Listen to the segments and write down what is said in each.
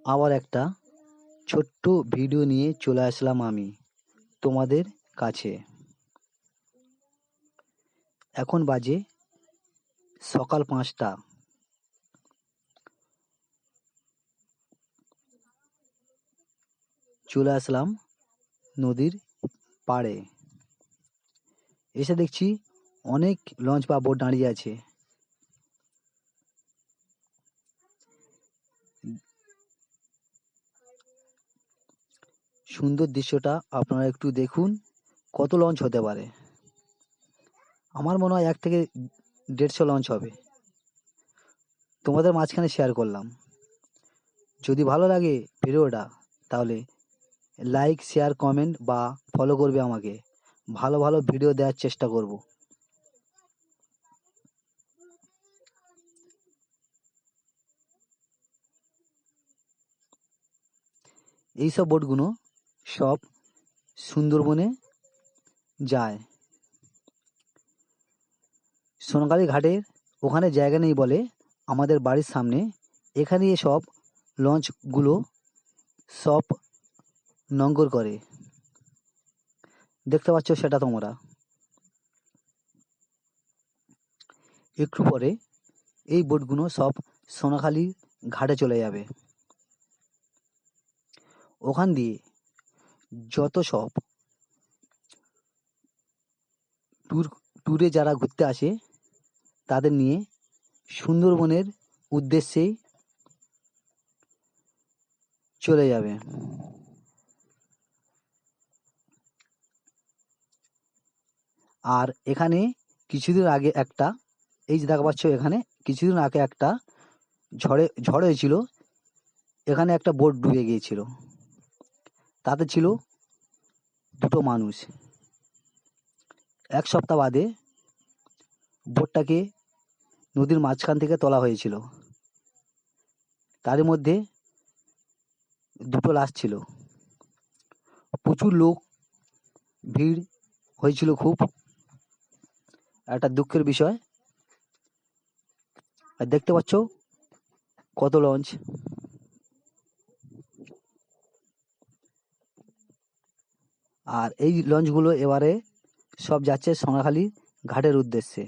আবার একটা ছোট্ট ভিডিও নিয়ে চলে আসলাম আমি তোমাদের কাছে। এখন বাজে সকাল 5টা। চলে আসলাম নদীর পাড়ে। এসে দেখছি অনেক লঞ্চ বা বোট দাঁড়িয়ে আছে। সুন্দর দৃশ্যটা আপনারা একটু দেখুন, কত লঞ্চ হতে পারে। আমার মনে হয় 1 থেকে 150 লঞ্চ হবে। তোমাদের মাঝখানে শেয়ার করলাম। যদি ভালো লাগে ভিডিওটা তাহলে লাইক, শেয়ার, কমেন্ট বা ফলো করবে আমাকে। ভালো ভালো ভিডিও দেওয়ার চেষ্টা করব। এইসব বোটগুলো সব সুন্দরবনে যায়। সোনাখালী ঘাটের ওখানে জায়গা নেই বলে আমাদের বাড়ির সামনে এখানে সব লঞ্চগুলো সব নোঙ্গর করে। দেখতে পাচ্ছ সেটা তোমরা। একটু পরে এই বোটগুলো সব সোনাখালী ঘাটে চলে যাবে। ওখান দিয়ে যত সব ট্যুরে যারা ঘুরতে আসে তাদের নিয়ে সুন্দরবনের উদ্দেশ্যেই চলে যাবে। আর এখানে কিছুদিন আগে একটা, এই যে দেখা পাচ্ছ এখানে কিছুদিন আগে একটা ঝড় হয়েছিল। এখানে একটা বোট ডুবে গিয়েছিল। তাতে ছিল 2টো মানুষ। 1 সপ্তাহ বাদে বোটটাকে নদীর মাঝখান থেকে তোলা হয়েছিল। তারই মধ্যে 2টো লাশ ছিল। প্রচুর লোক, ভিড় হয়েছিল খুব। একটা দুঃখের বিষয়। আর দেখতে পাচ্ছ কত লঞ্চ। আর এই লঞ্চগুলো এবারে সব যাচ্ছে সোনাখালী ঘাটের উদ্দেশ্যে।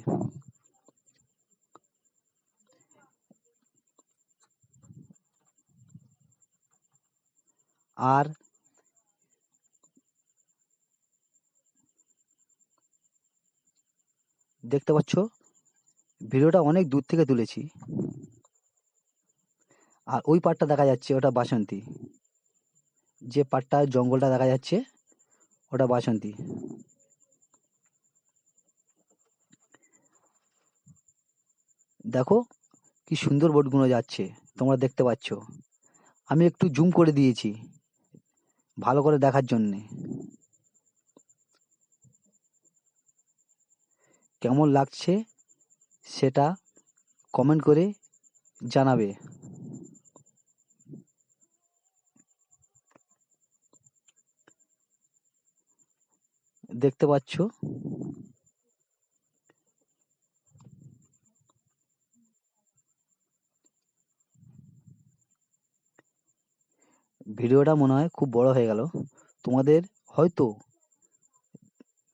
আর দেখতে পাচ্ছ ভিডিওটা অনেক দূর থেকে তুলেছি। আর ওই পাড়টা দেখা যাচ্ছে ওটা বাসন্তী। যে পাড়টা জঙ্গলটা দেখা যাচ্ছে ওটা বাসন্তী। দেখো কি সুন্দর বোটগুলো যাচ্ছে, তোমরা দেখতে পাচ্ছ। আমি একটু জুম করে দিয়েছি ভালো করে দেখার জন্যে। কেমন লাগছে সেটা কমেন্ট করে জানাবে। দেখতে পাচ্ছ ভিডিওটা মনে হয় খুব বড় হয়ে গেল। তোমাদের হয়তো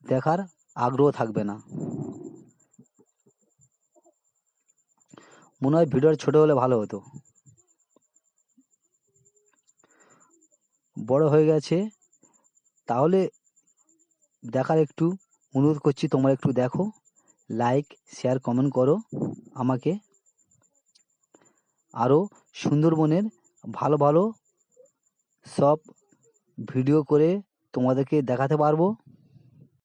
দেখার আগ্রহ থাকবে না। মনে হয় ভিডিওটা ছোট হলে ভালো হতো। বড় হয়ে গেছে, তাহলে দেখার একটু অনুরোধ করছি, তোমরা একটু দেখো, লাইক, শেয়ার, কমেন্ট করো আমাকে। আরও সুন্দরবনের ভালো ভালো সব ভিডিও করে তোমাদেরকে দেখাতে পারবো।